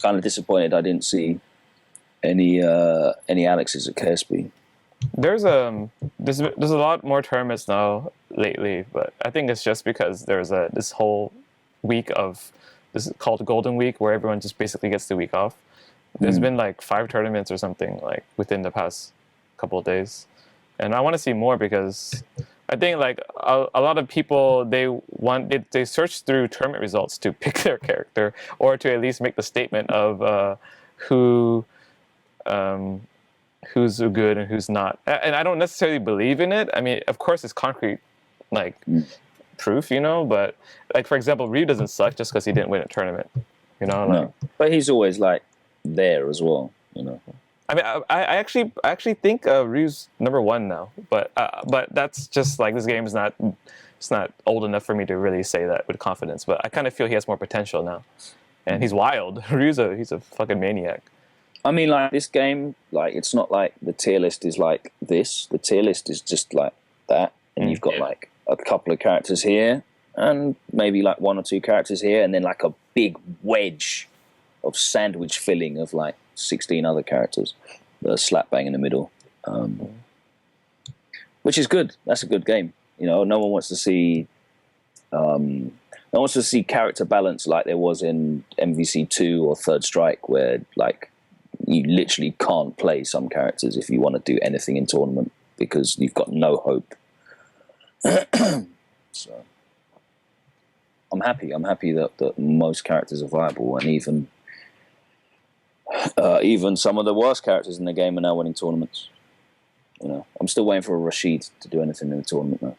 kind of disappointed I didn't see any Alexes at KSB. There's a lot more tournaments now lately, but I think it's just because there's this whole week of this is called Golden Week where everyone just basically gets the week off. There's been like 5 tournaments or something like within the past couple of days, and I want to see more because I think like a lot of people they search through tournament results to pick their character or to at least make the statement of who's good and who's not. And I don't necessarily believe in it. I mean, of course, it's concrete, like proof, you know. But like for example, Ryu doesn't suck just because he didn't win a tournament, you know. Like, no, but he's always like there as well, you know. I mean, I actually think Ryu's #1 now, but that's just like this game is not it's not old enough for me to really say that with confidence. But I kind of feel he has more potential now, and he's wild. Ryu's he's a fucking maniac. I mean, like this game, like it's not like the tier list is like this. The tier list is just like that, and you've got like a couple of characters here, and maybe like 1 or 2 characters here, and then like a big wedge of sandwich filling of like 16 other characters that are slap bang in the middle, which is good. That's a good game. You know, no one wants to see character balance like there was in MVC 2 or Third Strike, where like you literally can't play some characters if you want to do anything in tournament because you've got no hope. So I'm happy that most characters are viable, and even some of the worst characters in the game are now winning tournaments. You know, I'm still waiting for Rashid to do anything in the tournament now.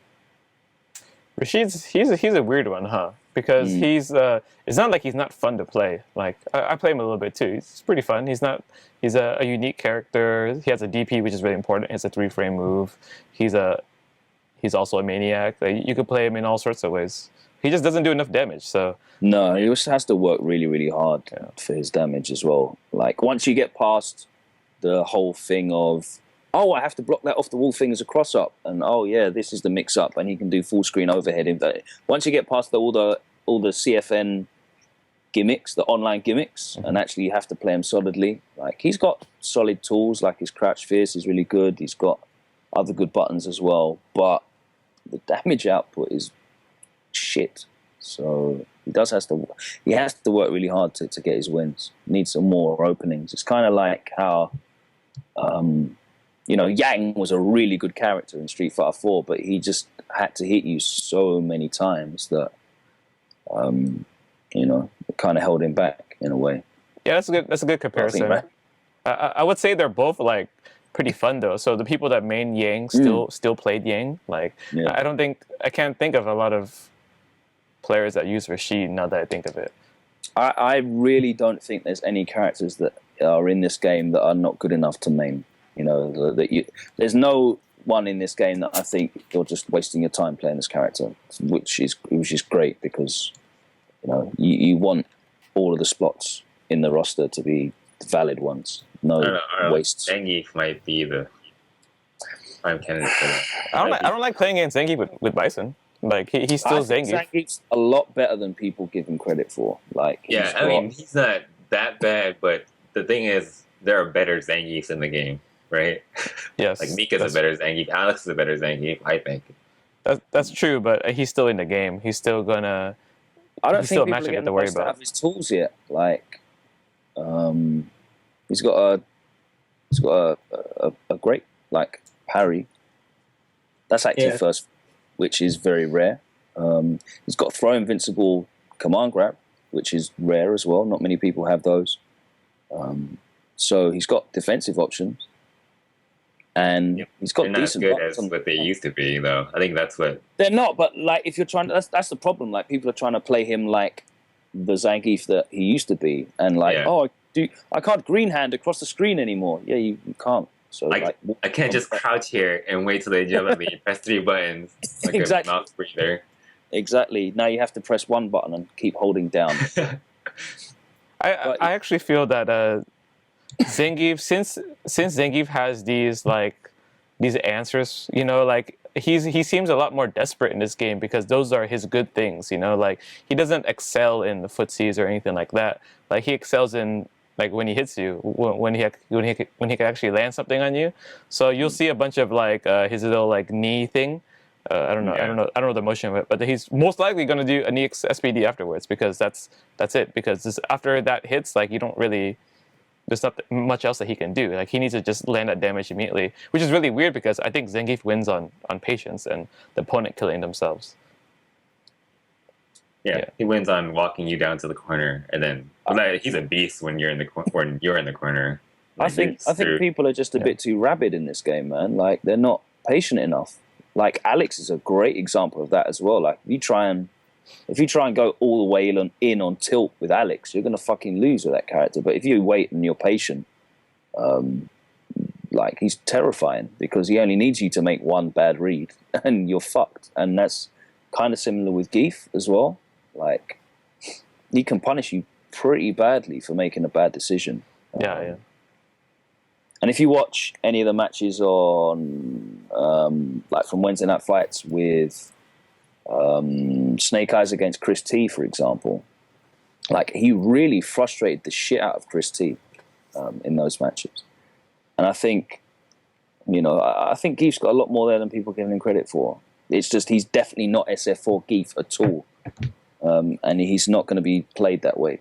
Rashid's he's a weird one, huh? Because he's it's not like he's not fun to play. Like I play him a little bit too. He's pretty fun. He's a unique character. He has a DP, which is really important. He has a 3-frame move. He's also a maniac. Like, you could play him in all sorts of ways. He just doesn't do enough damage. So no, he just has to work really, really hard for his damage as well. Like once you get past the whole thing of, oh, I have to block that off the wall thing as a cross up, and oh yeah, this is the mix up, and he can do full screen overhead. Once you get past all the CFN gimmicks, the online gimmicks, and actually you have to play him solidly. Like he's got solid tools, like his crouch fierce is really good. He's got other good buttons as well, but the damage output is shit. So he has to work really hard to get his wins. Needs some more openings. It's kind of like how you know, Yang was a really good character in Street Fighter 4, but he just had to hit you so many times that you know, it kind of held him back in a way. Yeah, that's a good comparison. I would say they're both like pretty fun though. So the people that main Yang still played Yang. Like I can't think of a lot of players that use Rashid now that I think of it. I really don't think there's any characters that are in this game that are not good enough to main. You know, there's no one in this game that I think you're just wasting your time playing this character, which is great because you know you want all of the spots in the roster to be valid ones. No wastes. Zangief might be the prime candidate for that. I don't like playing against Zangief with Bison. Like he's still Zangief. Zangief's a lot better than people give him credit for. Like I mean he's not that bad, but the thing is there are better Zangiefs in the game. Right? Yes. Like Mika's a better Zangief, Alex is a better Zangief, I think. That's true, but he's still in the game. He's still gonna. I don't think people are getting to worry about his tools yet. Like, he's got a great like parry. That's active first, which is very rare. He's got throw invincible command grab, which is rare as well. Not many people have those. So he's got defensive options. And he's got decent buttons. They're not as good as what they used to be, though. I think that's what they're not. But like, if you're trying to, that's the problem. Like, people are trying to play him like the Zangief that he used to be, and like, I can't green hand across the screen anymore. Yeah, you can't. So I can't just crouch here and wait till they jump at me. Press 3 buttons, like exactly. A mouse breather. Exactly. Now you have to press 1 button and keep holding down. I actually feel that. Zangief, since Zangief has these answers, you know, like he seems a lot more desperate in this game because those are his good things, you know. Like he doesn't excel in the footsies or anything like that. Like he excels in like when he hits you, when he can actually land something on you. So you'll see a bunch of like his little like knee thing. I don't know. Yeah. I don't know the motion of it, but he's most likely going to do a knee SPD afterwards because that's it. Because after that hits, like you don't really. There's not much else that he can do. Like he needs to just land that damage immediately, which is really weird because I think Zangief wins on patience and the opponent killing themselves. Yeah, he wins on walking you down to the corner, and then he's a beast when you're in the corner. I Like, think people are just a bit too rabid in this game, man. Like they're not patient enough. Like Alex is a great example of that as well. Like if you try and go all the way in on tilt with Alex, you're gonna fucking lose with that character. But if you wait and you're patient, like he's terrifying because he only needs you to make one bad read and you're fucked. And that's kind of similar with Geef as well. Like he can punish you pretty badly for making a bad decision. Yeah. And if you watch any of the matches on, like from Wednesday Night Fights with Snake Eyes against Chris T, for example, like he really frustrated the shit out of Chris T in those matches. And I think, I think Geef's got a lot more there than people give him credit for. It's just he's definitely not SF4 Geef at all. And he's not going to be played that way.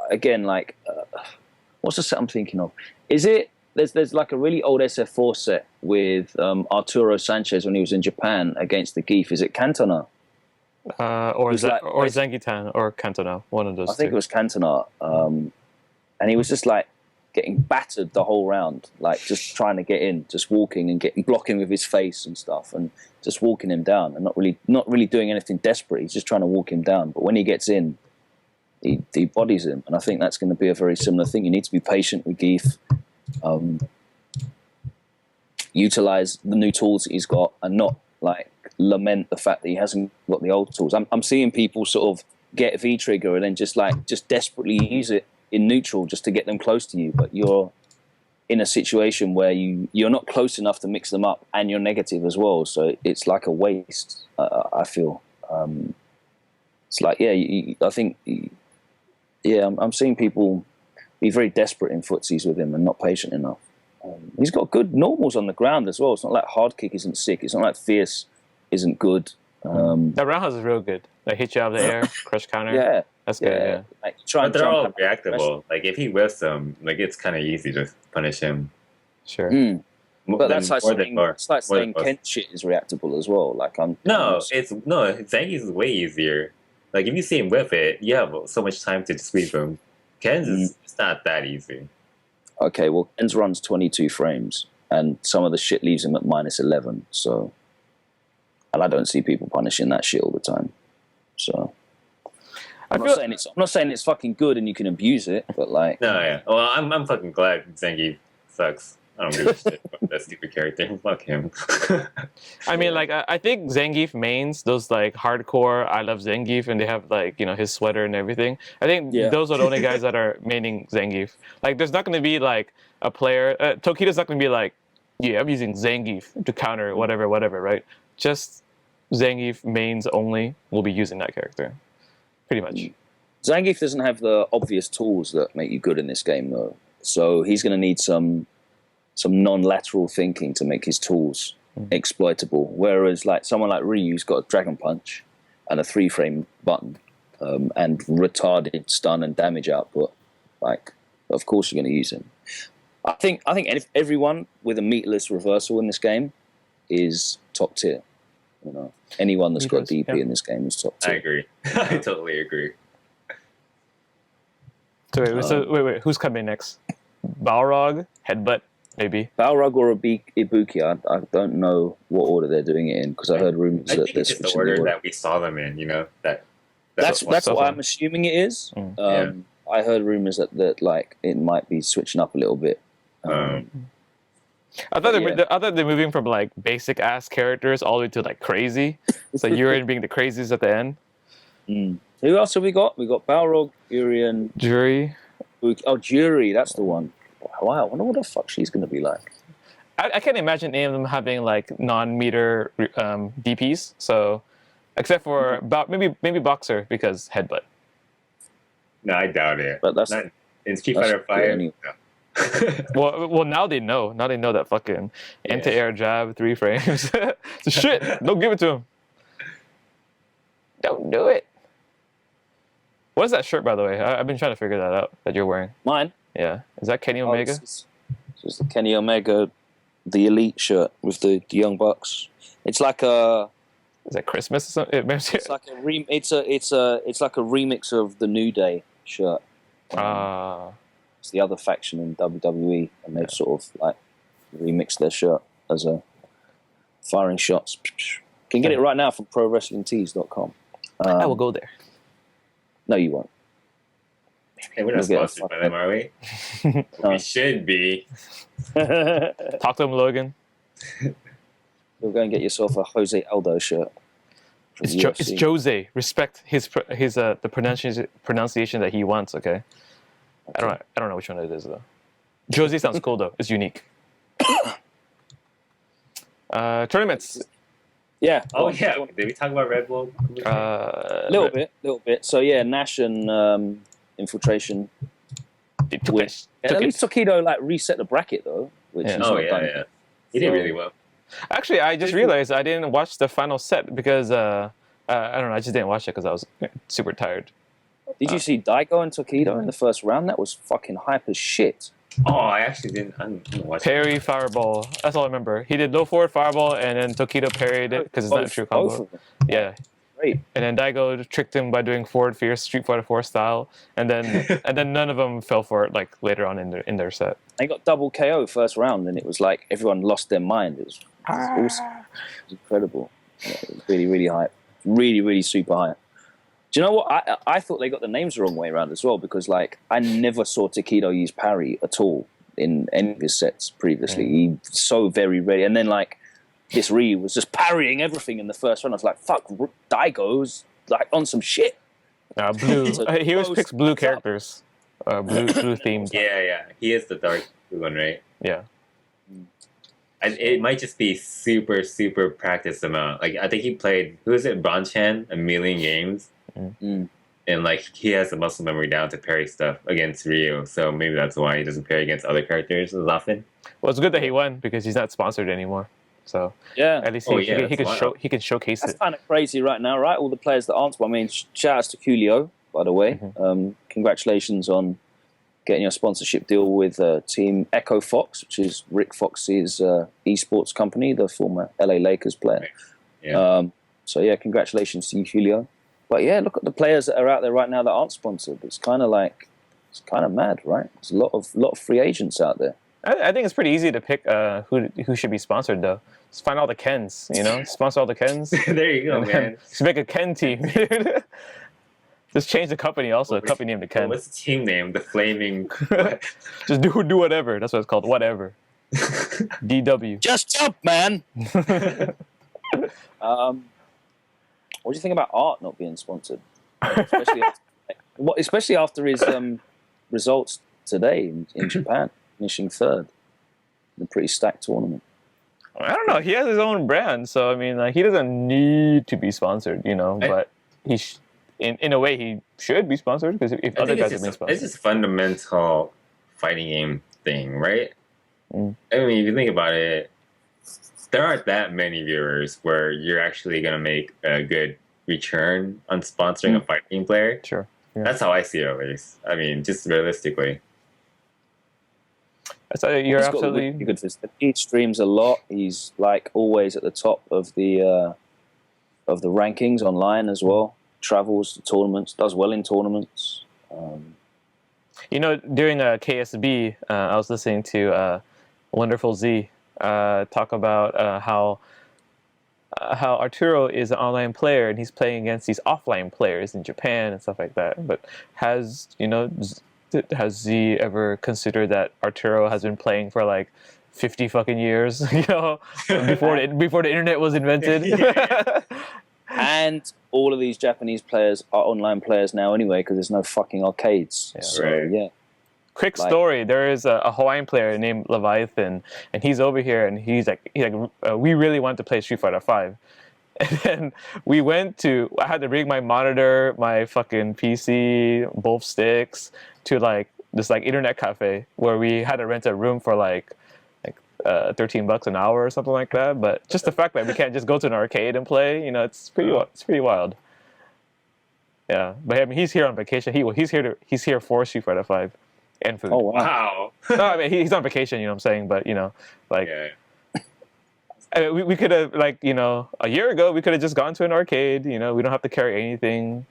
Again, like, what's the set I'm thinking of? Is it, there's like a really old SF4 set with Arturo Sanchez when he was in Japan against the Geef. Is it Cantona? Or Zangitan or Cantona, one of those I think it was Cantona. And he was just like getting battered the whole round, like just trying to get in, just walking and blocking with his face and stuff, and just walking him down, and not really doing anything desperate. He's just trying to walk him down. But when he gets in, he bodies him, and I think that's going to be a very similar thing. You need to be patient with Geef, utilize the new tools that he's got, and not like lament the fact that he hasn't got the old tools. I'm seeing people sort of get V trigger and then just desperately use it in neutral just to get them close to you, but you're in a situation where you're not close enough to mix them up, and you're negative as well, so it's like a waste. I feel it's like I think I'm seeing people be very desperate in footsies with him and not patient enough. He's got good normals on the ground as well. It's not like hard kick isn't sick. It's not like fierce isn't good. That roundhouse is real good. Like hit you out of the air, crush counter. Yeah, that's good. Yeah. Like, try But and they're jump all up. reactable. Like if he whiffs them, like it's kind of easy to punish him. Sure. But that's like saying Kent shit is reactable as well. Like Zangief's is way easier. Like if you see him whiff it, you have so much time to sweep him. Ken's is it's not that easy. Okay, well, Ken's runs 22 frames, and some of the shit leaves him at -11. So, and I don't see people punishing that shit all the time. So, I'm not saying it's fucking good and you can abuse it, but like, No, yeah. Well, I'm fucking glad Zangief sucks. I don't give a shit about that stupid character. Fuck him. I mean, like, I think Zangief mains, those, like, hardcore, I love Zangief, and they have, like, his sweater and everything. I think those are the only guys that are maining Zangief. Like, there's not going to be, like, a player... Tokida's not going to be like, yeah, I'm using Zangief to counter whatever, right? Just Zangief mains only will be using that character. Pretty much. Zangief doesn't have the obvious tools that make you good in this game, though. So he's going to need some non-lateral thinking to make his tools exploitable. Whereas like someone like Ryu's got a Dragon Punch and a 3-frame button and retarded stun and damage output. Like, of course you're going to use him. I think everyone with a meatless reversal in this game is top tier. Anyone that's got DP in this game is top tier. I agree. I totally agree. So wait, who's coming next? Balrog, Headbutt, maybe. Balrog or Ibuki, I don't know what order they're doing it in, because I heard rumors that they're it's switching the order that we saw them in. That's what I'm assuming it is. I heard rumors that like it might be switching up a little bit. I thought they're moving from like basic ass characters all the way to like crazy. So Urien being the craziest at the end. Who else have we got? We got Balrog, Urien, Jury. Ibuki. Oh, Jury, that's the one. Wow, I wonder what the fuck she's going to be like. I can't imagine any of them having like non-meter DPs. So, except for maybe Boxer because headbutt. No, I doubt it. But that's Not in Street that's Fighter good 5. anyway. No. Well, now they know. Now they know that fucking anti-air jab 3 frames. So shit, don't give it to him. Don't do it. What is that shirt, by the way? I've been trying to figure that out. That you're wearing. Mine. Yeah, is that Kenny Omega? It's the Kenny Omega, the Elite shirt with the Young Bucks. It's like a. Is that Christmas or something? It's like it's like a remix of the New Day shirt. It's the other faction in WWE, and they've sort of like remixed their shirt as a firing shots. Can get it right now from ProWrestlingTees.com. I will go there. No, you won't. Hey, we're not sponsored by them, are we? No. We should be. Talk to him, Logan. You'll go and get yourself a Jose Aldo shirt. It's Jose. Respect the pronunciation that he wants. Okay. I don't know which one it is though. Jose sounds cool though. It's unique. Tournaments. Yeah. Oh yeah. Did we talk about Red Bull? A little bit. So yeah, Nash and Infiltration. At least Tokido like reset the bracket though, which is not done. Yeah. He did really well. Actually, I just realized I didn't watch the final set because I don't know. I just didn't watch it because I was super tired. Did you see Daigo and Tokido in the first round? That was fucking hype as shit. Oh, I actually didn't. I didn't watch Parry fireball. That's all I remember. He did low forward fireball, and then Tokido parried it because it's not a true combo. Yeah. Great. And then Daigo tricked him by doing forward fierce Street Fighter 4 style, and then none of them fell for it like later on in their set. They got double KO first round, and it was like everyone lost their mind. It was awesome. It was incredible. Yeah, it was really, really hype. Really, really super hype. Do you know what? I thought they got the names the wrong way around as well, because like I never saw Tokido use parry at all in any of his sets previously. He so very ready, and then like this Ryu was just parrying everything in the first round. I was like, fuck, Daigo's like on some shit. Blue. He always picks blue characters. Blue themed. Yeah. He is the dark blue one, right? Yeah. And it might just be super, super practice amount. Like I think he played Bonchan a million games. And like he has the muscle memory down to parry stuff against Ryu, so maybe that's why he doesn't parry against other characters as often. Well, it's good that he won because he's not sponsored anymore. So yeah, at least he can showcase that's it. Kind of crazy right now, right? All the players that aren't. I mean, shout outs to Coolio, by the way. Congratulations on getting your sponsorship deal with Team Echo Fox, which is Rick Fox's esports company, the former LA Lakers player. Yeah. So yeah, congratulations to you, Coolio. But yeah, look at the players that are out there right now that aren't sponsored. It's kind of mad, right? There's a lot of free agents out there. I think it's pretty easy to pick who should be sponsored though. Just find all the Kens, sponsor all the Kens. There you go, man. Just make a Ken team. Just change the company also. The company name to Ken. What's the team name? The Flaming. Just do whatever. That's what it's called. Whatever. DW. Just jump, man. What do you think about Art not being sponsored? Especially after his results today in Japan, finishing third in a pretty stacked tournament. I don't know. He has his own brand, so I mean, like, he doesn't need to be sponsored, but he in a way he should be sponsored because if other guys have been sponsored, it's just fundamental fighting game thing, right? I mean, if you think about it, there aren't that many viewers where you're actually going to make a good return on sponsoring a fighting player. Sure. Yeah. That's how I see it, at least. I mean, just realistically. You're absolutely good. He streams a lot. He's like always at the top of the rankings online as well. Travels to tournaments, does well in tournaments. During KSB, I was listening to Wonderful Z talk about how Arturo is an online player and he's playing against these offline players in Japan and stuff like that. But has Z ever considered that Arturo has been playing for like 50 fucking years, before the internet was invented? And all of these Japanese players are online players now anyway because there's no fucking arcades. Yeah. So, right. yeah. Quick Like- story: there is a Hawaiian player named Leviathan, and he's over here, and he's like, we really want to play Street Fighter 5. And then we went to. I had to bring my monitor, my fucking PC, both sticks, to like this like internet cafe where we had to rent a room for like $13 an hour or something like that. But just the fact that we can't just go to an arcade and play, it's pretty wild. Yeah, but I mean, he's here on vacation. He's here for Street Fighter 5 and food. Oh wow. Wow. No, I mean he's on vacation. You know what I'm saying? But like. Yeah. I mean, we could have, like, a year ago, we could have just gone to an arcade. We don't have to carry anything.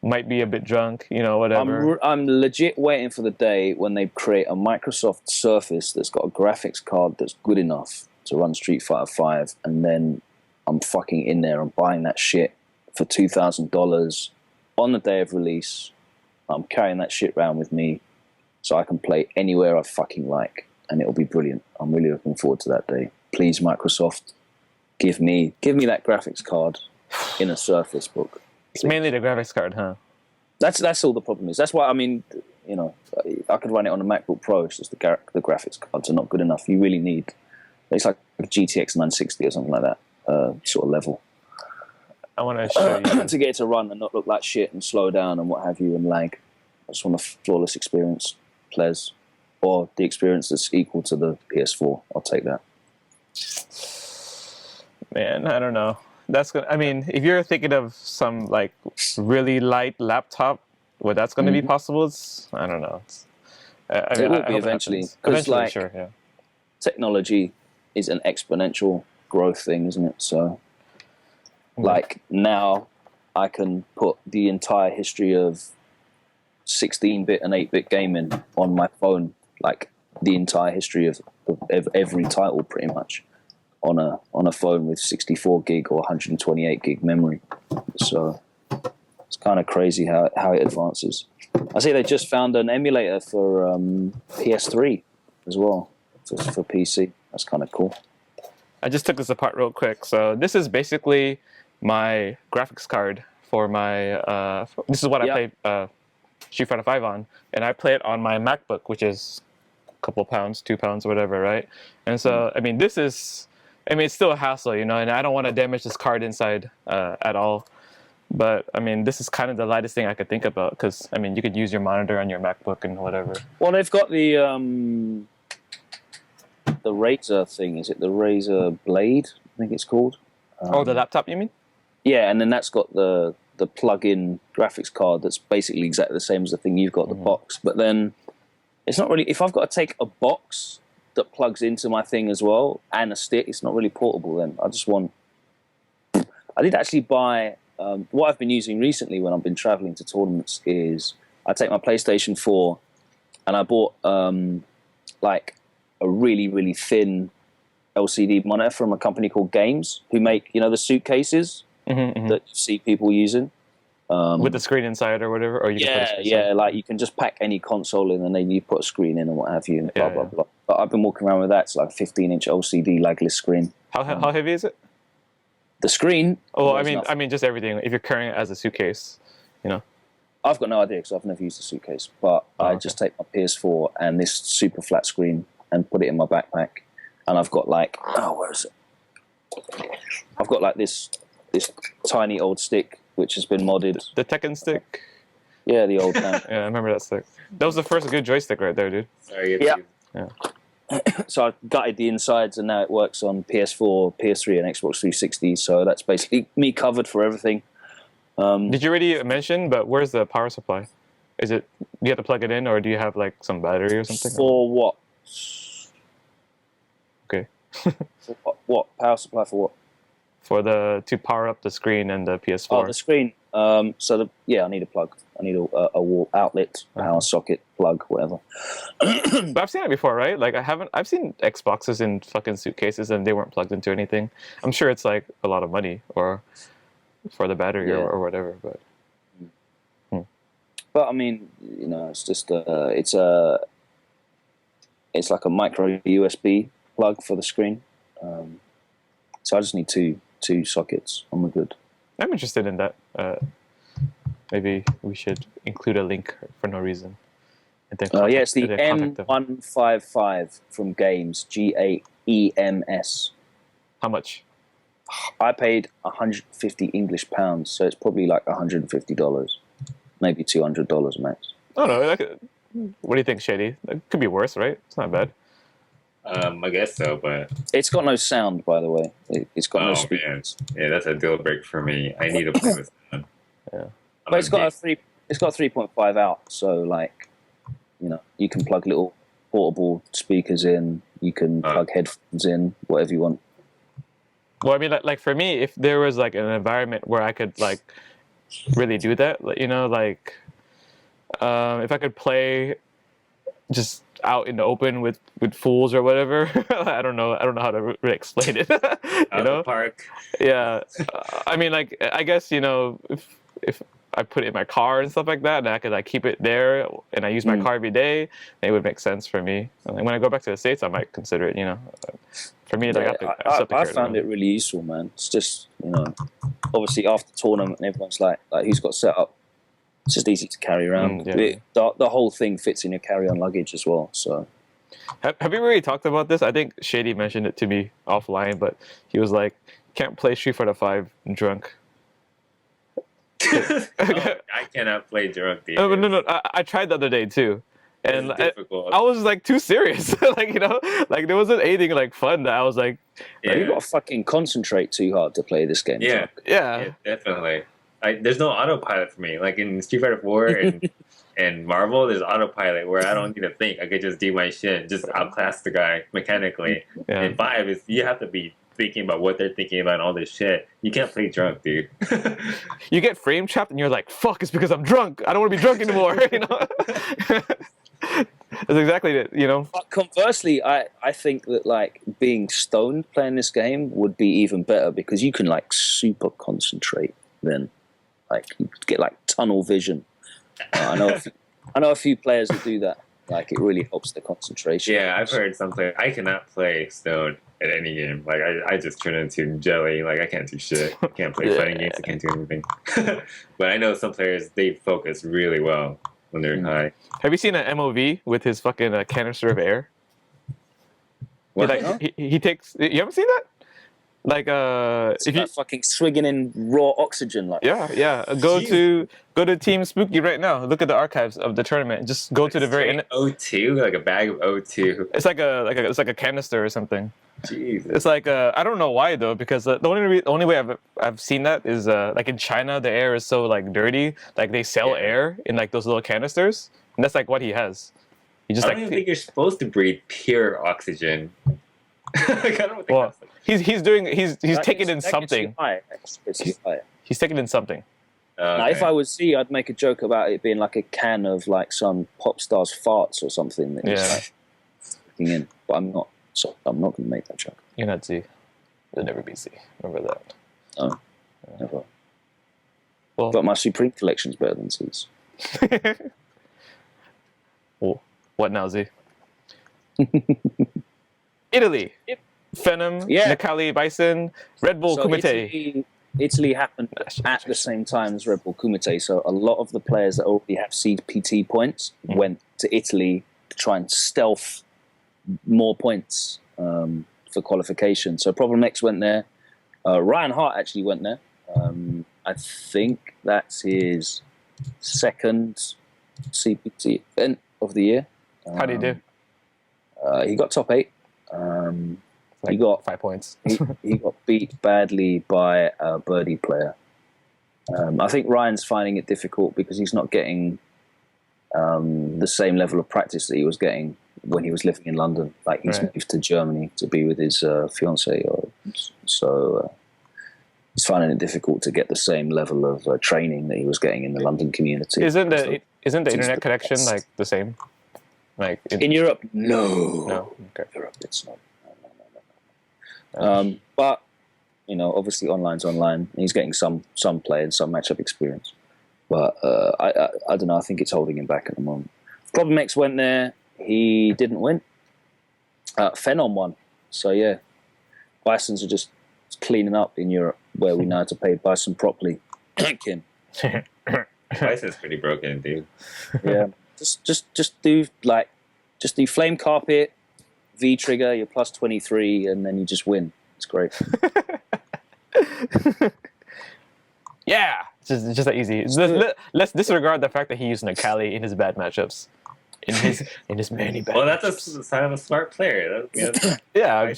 Might be a bit drunk, whatever. I'm legit waiting for the day when they create a Microsoft Surface that's got a graphics card that's good enough to run Street Fighter 5, and then I'm fucking in there and buying that shit for $2,000 on the day of release. I'm carrying that shit around with me so I can play anywhere I fucking like, and it'll be brilliant. I'm really looking forward to that day. Please, Microsoft, give me that graphics card in a Surface Book. It's mainly the graphics card, huh? That's all the problem is. That's why, I mean, I could run it on a MacBook Pro. It's just the graphics cards are not good enough. You really need, it's like a GTX 960 or something like that sort of level. I want to show you. To get it to run and not look like shit and slow down and what have you and lag. I just want a flawless experience, players. Or the experience that's equal to the PS4. I'll take that. Man, I don't know. That's good. I mean, if you're thinking of some like really light laptop where that's going to be possible, I don't know. It will be eventually. Eventually, sure, yeah. Technology is an exponential growth thing, isn't it? So, like now, I can put the entire history of 16-bit and 8-bit gaming on my phone, like the entire history of every title, pretty much, on a phone with 64 gig or 128 gig memory. So it's kind of crazy how it advances. I see they just found an emulator for PS3 as well for PC. That's kind of cool. I just took this apart real quick. So this is basically my graphics card for my. This is what I played Street Fighter 5 on, and I play it on my MacBook, which is a couple pounds, 2 pounds, whatever, right? And so, I mean, it's still a hassle, and I don't want to damage this card inside at all. But I mean, this is kind of the lightest thing I could think about, because I mean, you could use your monitor on your MacBook and whatever. Well, they've got the Razer thing. Is it the Razer Blade? I think it's called. The laptop, you mean? Yeah, and then that's got the plug-in graphics card that's basically exactly the same as the thing you've got, the box. But then it's not really. If I've got to take a box that plugs into my thing as well and a stick, it's not really portable. Then I did actually buy. What I've been using recently when I've been traveling to tournaments is I take my PlayStation 4 and I bought like a really, really thin LCD monitor from a company called Games, who make, the suitcases that you see people using. With the screen inside or whatever? Or you can like you can just pack any console in and then you put a screen in and what have you, and blah, blah, blah. But I've been walking around with that. It's like a 15-inch LCD legless screen. How heavy is it? The screen? Oh, I mean, just everything. If you're carrying it as a suitcase, I've got no idea because I've never used a suitcase. But I just take my PS4 and this super flat screen and put it in my backpack. And I've got like, where is it? I've got like this tiny old stick which has been modded. The Tekken stick? Yeah, the old one. Yeah, I remember that stick. That was the first good joystick right there, dude. Sorry. Yeah. Yeah. So I gutted the insides and now it works on PS4, PS3 and Xbox 360. So that's basically me covered for everything. Did you already mention, but where's the power supply? Is it, do you have to plug it in or do you have like some battery or something? For what? Okay. For what? Power supply for what? To power up the screen and the PS4. Oh, the screen. I need a plug. I need a wall outlet, power socket, plug, whatever. But I've seen it before, right? Like I've seen Xboxes in fucking suitcases and they weren't plugged into anything. I'm sure it's like a lot of money or for the battery or whatever, but. But I mean, it's just it's like a micro USB plug for the screen. So I just need two sockets. I'm good. I'm interested in that. Maybe we should include a link for no reason Yeah, it's the and then contact them. M155 from Games, GAEMS. How much? I paid 150 English pounds, so it's probably like $150, maybe $200 max. Oh no, what do you think, Shady? That could be worse, right? It's not bad. I guess so, but It's got no sound, by the way. It's got no man, speakers. yeah, that's a deal break for me. I need to play with sound. Yeah. But it's got a 3.5 out, so like, you can plug little portable speakers in. You can plug headphones in, whatever you want. Well, I mean, like for me, if there was like an environment where I could like really do that, like if I could play just out in the open with fools or whatever. I don't know how to really explain it. Out the park. Yeah. I mean, like, I guess, if I put it in my car and stuff like that, and I could like keep it there, and I use my car every day, it would make sense for me. And when I go back to the States, I might consider it. For me, like, I found it really useful, man. It's just, obviously after the tournament, and everyone's like who's got set up. It's just easy to carry around. The whole thing fits in your carry-on luggage as well. So, have you really talked about this? I think Shady mentioned it to me offline, but he was like, "Can't play Street Fighter 5 drunk." I cannot play drunk. No. I tried the other day too, and I was like too serious. like like there wasn't anything like fun that I was like, you got to fucking concentrate too hard to play this game. Yeah, yeah, definitely. There's no autopilot for me. Like in Street Fighter 4 and Marvel, there's autopilot where I don't need to think. I could just do my shit, just outclass the guy mechanically. Yeah. And 5 is you have to be thinking about what they're thinking about and all this shit. You can't play drunk, dude. You get frame trapped and you're like, fuck, it's because I'm drunk. I don't want to be drunk anymore. That's exactly it, But conversely, I think that like being stoned playing this game would be even better because you can like super concentrate then. Like you get like tunnel vision. I know a few players that do that. Like it really helps the concentration. Yeah, I've heard some players. I cannot play Stone at any game. Like I just turn into jelly. Like I can't do shit. I can't play fighting games. I can't do anything. But I know some players, they focus really well when they're high. Have you seen an MOV with his fucking canister of air? What? He takes. You haven't seen that? Like if you fucking swigging in raw oxygen, like go to Team Spooky right now. Look at the archives of the tournament. Just go to the very end. O2, like a bag of O2. It's like a canister or something. Jesus. It's like I don't know why though, because the only way I've seen that is like in China the air is so like dirty, like they sell air in like those little canisters, and that's like what he has. He just I don't even think you're supposed to breathe pure oxygen. Like, I don't think he's taking in something. He's taking in something. Now, if I was C, I'd make a joke about it being like a can of like some pop star's farts or something that he's like looking in. But I'm not. So I'm not going to make that joke. You're not Z. You'll never be Z. Remember that. No, never. Well, but my Supreme collection's better than Z's. Well, what now, Z? Italy. Yep. Phenom, Nakali Bison, Red Bull Kumite. Italy happened at the same time as Red Bull Kumite, so a lot of the players that already have CPT points went to Italy to try and stealth more points for qualification. So Problem X went there. Ryan Hart actually went there. I think that's his second CPT event of the year. How did he do? He got top 8. He got 5 points. he got beat badly by a birdie player. I think Ryan's finding it difficult because he's not getting the same level of practice that he was getting when he was living in London. Like he's moved to Germany to be with his fiancée, so he's finding it difficult to get the same level of training that he was getting in the London community. Isn't the internet connection like the same? Like in Europe, no. Okay. Europe, it's not. No. But obviously online's online. He's getting some play and some matchup experience. But I don't know. I think it's holding him back at the moment. Problem X went there. He didn't win. Phenom won. So yeah, Bisons are just cleaning up in Europe, where we know how to pay Bison properly. Kim. Bison's pretty broken, dude. Yeah. Just do flame carpet, V trigger, you're plus 23, and then you just win. It's great. Yeah, just that easy. Let's disregard the fact that he used Nakali in his bad matchups. In his many bad. Well, that's a sign of a smart player. Yeah,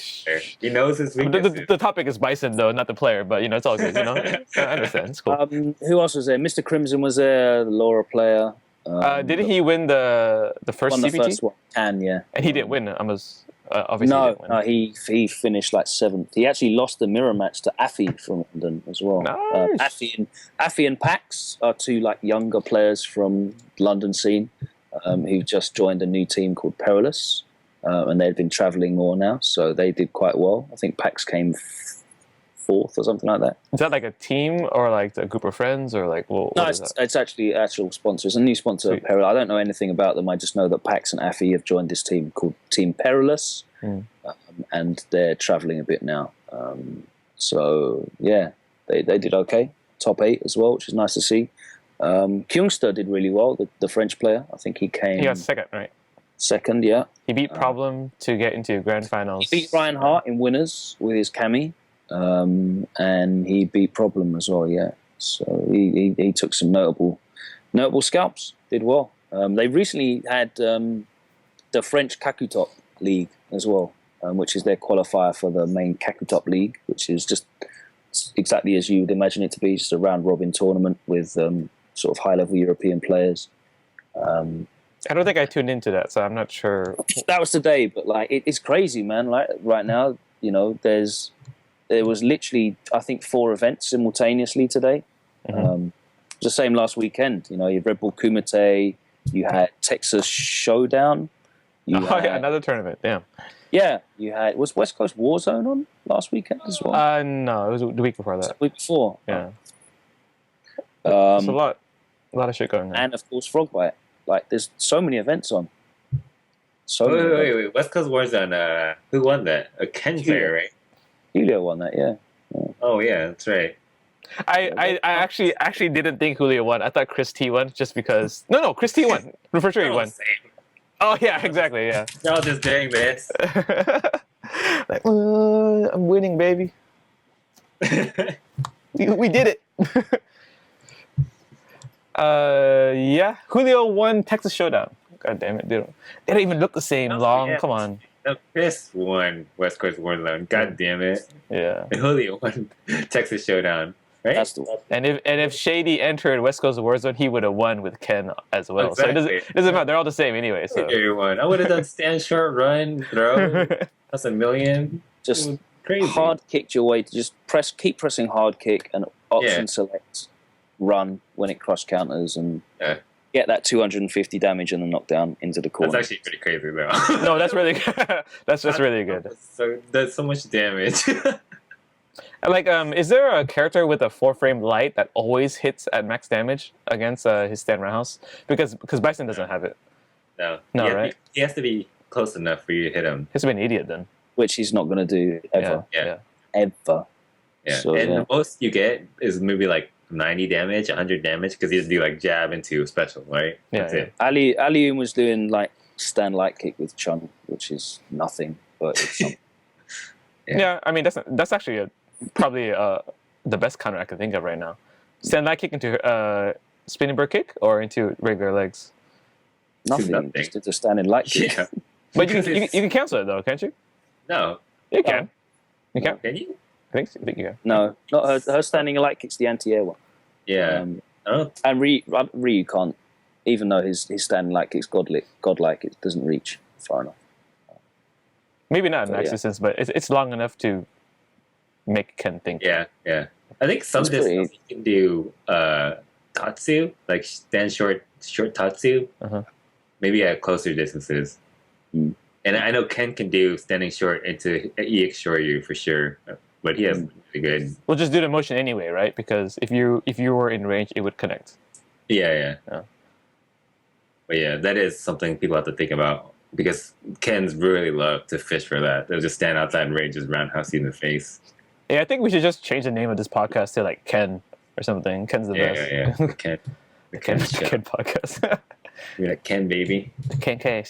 he knows his weaknesses. the topic is Bison though, not the player. But it's all good. I understand. It's cool. Who else was there? Mr. Crimson was there. The Laura player. Didn't he win the first won the CPT? first one. And he didn't win. Obviously he didn't win. No, he finished like 7th. He actually lost the mirror match to Affy from London as well. Nice. Affy and Pax are two like younger players from London scene who just joined a new team called Perilous, and they've been travelling more now, so they did quite well. I think Pax came 4th or something like that. Is that like a team or like a group of friends or like what is that? It's actually actual sponsors. A new sponsor of Perilous. I don't know anything about them. I just know that Pax and Affy have joined this team called Team Perilous, and they're travelling a bit now. So yeah, they did okay. Top 8 as well, which is nice to see. Kyungster did really well, the French player. I think he came... He got 2nd, right? 2nd, yeah. He beat Problem to get into grand finals. He beat Ryan Hart in winners with his Cami, and he beat Problem as well, yeah. So he took some notable scalps, did well. They recently had the French Kakutop League as well, which is their qualifier for the main Kakutop League, which is just exactly as you would imagine it to be, just a round-robin tournament with... sort of high-level European players. I don't think I tuned into that, so I'm not sure. That was today, but like it's crazy, man. Like right now, there was literally I think 4 events simultaneously today. It was the same last weekend. You had Red Bull Kumite, you had Texas Showdown. Yeah, another tournament. Damn. Yeah, was West Coast Warzone on last weekend as well? No, it was the week before that. The week before. Yeah. It's a lot of shit going on. And of course Frogbite. Like there's so many events on. Wait. West Coast Warzone, who won that? A Ken player, right? Julio won that, yeah. Oh yeah, that's right. I actually didn't think Julio won. I thought Chris T won just because no, Chris T won. For sure he won. Same. Oh yeah, exactly, yeah. Y'all just doing this. Like, I'm winning, baby. we did it. Yeah, Julio won Texas Showdown. God damn it, they don't even look the same. Come on. No, Chris won West Coast Warzone. God damn it. Yeah. And Julio won Texas Showdown. Right? That's the one. And if Shady entered West Coast Warzone, he would have won with Ken as well. Exactly. So it doesn't matter. They're all the same anyway. So Everyone. I would have done stand short, run, throw. That's $1 million. Just crazy. hard kicked your way to just keep pressing hard kick and option select run when it cross counters and get that 250 damage and the knockdown into the corner. That's actually pretty crazy though. No, that's really good. That's really good. That's so much damage. Like, is there a character with a 4-frame light that always hits at max damage against his stand roundhouse? Because Bison doesn't have it. No, right? He has to be close enough for you to hit him. He has to be an idiot then. Which he's not going to do ever. Yeah. Ever. Yeah. So, and the most you get is maybe like 90 damage, 100 damage, because he just do like jab into special, right? Yeah. That's it. Ali was doing like stand light kick with Chung, which is nothing, but it's something. Yeah, I mean that's actually probably the best counter I can think of right now. Stand light kick into spinning bird kick or into regular legs. Nothing. Just did the standing light kick. Yeah. But you can cancel it though, can't you? No. You can. You can. Can you? I think you can. No, not her standing light kick's the anti-air one. Yeah. And Ryu can't, even though his standing light kick's godlike, it doesn't reach far enough. Maybe not in existence, but it's long enough to make Ken think. Yeah. I think some distance you can do Tatsu, like stand short Tatsu. Maybe at closer distances. Mm. And I know Ken can do standing short into EX Shoryu for sure, but he has really good. We'll just do the motion anyway, right? Because if you were in range, it would connect. Yeah. But yeah, that is something people have to think about because Ken's really love to fish for that. They'll just stand outside in range, just roundhouse you in the face. Yeah, I think we should just change the name of this podcast to like Ken or something. Ken's the best. Yeah. The Ken Ken podcast. You're like Ken baby. Ken K.